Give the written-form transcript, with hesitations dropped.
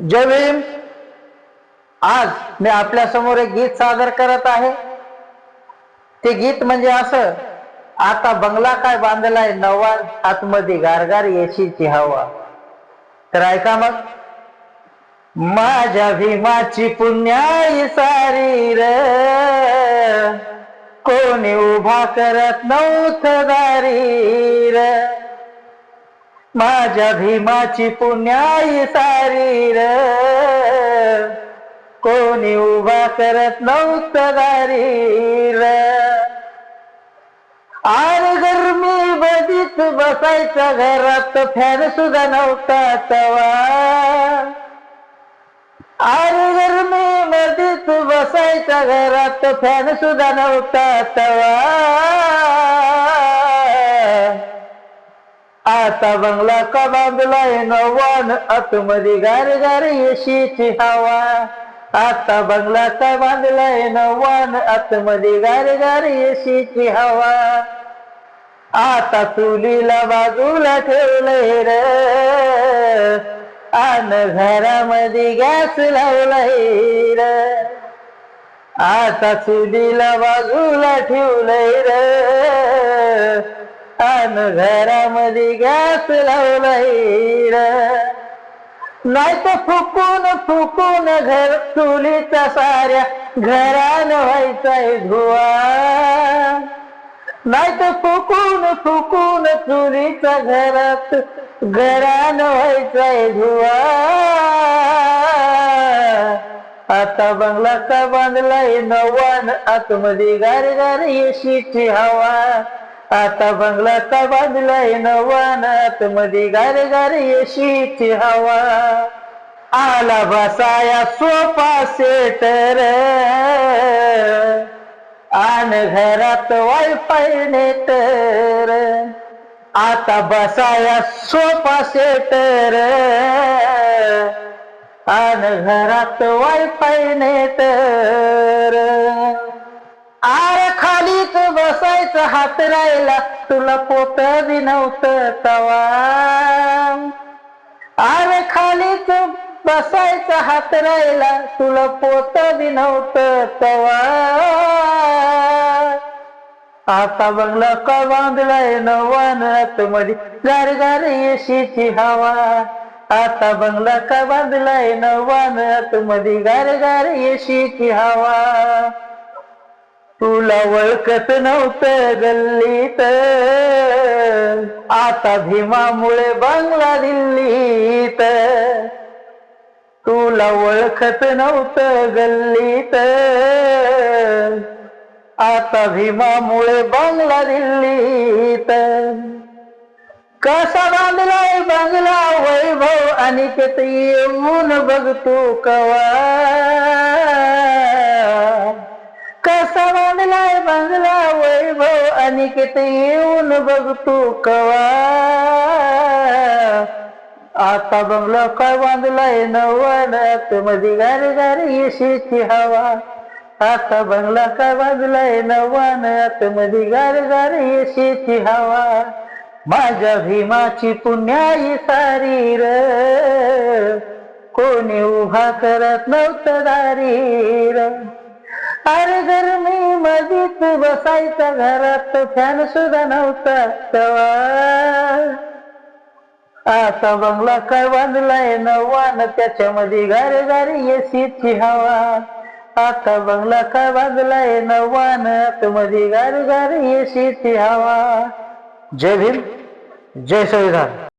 जय भीम. आज मी आपल्या समोर एक गीत सादर करत आहे. ते गीत म्हणजे असं, आता बंगला काय बांधलाय नवा, आतमध्ये गारगार एसीची हवा. तर ऐका मग. माझ्या भीमाची पुण्याई सारी र, कोणी उभा करत नव्हतं दारी र. माझ्या भीमाची पुण्याई सारी र, कोणी उभा करत नव्हतं दारी र. आर गरमी बदीत बसायचा घरात, फॅन सुद्धा नव्हता तवा. आर गरमी बदीत बसायचा घरात, फॅन सुद्धा नव्हता तवा. आता बंगला का बांधलाय नवान, आतमध्ये गारगार एसीची हवा. आता बंगला का बांधलाय नवान, आतमध्ये गारगार एसीची हवा. आता चुलीला बाजूला ठेवलंय र, आन घरामध्ये गॅस लावलाय र. आता चुलीला बाजूला ठेवलंय र, आन घरामध्ये गॅस लावलाय र. नाही तर फुकून फुकून घर चुलीचा साऱ्या घरान व्हायचाय धुवा. नाही तर फुकून फुकून चुलीचा घरात घरान व्हायचाय धुवा. आता बंगला का बांधलाय नवान, आतमध्ये गारगार एसीची हवा. आता बंगला का बांधलाय नवान, आतमध्ये गारगार एसीची हवा. आला बसाया सोफा सेट र, आन घरात वायफाय नेट र. आता बसाया सोफा सेट र, आन घरात वायफाय नेट र. आर खालीच बसायचं हात राहिला, तुला पोत बी नव्हतं तवा. आर खालीच बसायचं हात राहिला, तुला पोत बी नव्हतं तवा. आता बंगला का बांधलाय नवान, आतमध्ये गारगार एसीची हवा. आता बंगला का बांधलाय नवान, आतमध्ये गारगार एसीची हवा. तुला ओळखत नव्हतं गल्लीत, आता भीमामुळे बंगला दिल्लीत. तुला ओळखत नव्हतं गल्लीत, आता भीमामुळे बंगला दिल्लीत. कसा बांधलाय बंगला वैभव, आणि त्यात येऊन बघ तू कवा. कसा बांधलाय बंगला वैभव, आणि त्यात येऊन बघ तू कवा. आता बंगला काय बांधलाय नवान, आतमध्ये गारगार एसीची हवा. आता बंगला काय बांधलाय नवान, आतमध्ये गारगार एसीची हवा. माझ्या भीमाची पुण्याई सारी र, कोणी उभा करत नव्हतं दारी र. अरे गरमी मधीच बसायचा घरात, फॅन सुद्धा नव्हता तवा. आता बंगला काय बांधलाय नवान, त्याच्यामध्ये गारगार एसीची हवा. आता बंगला काय बांधलाय नवान, आतमध्ये गारगार एसीची हवा. जय भीम, जय संविधान.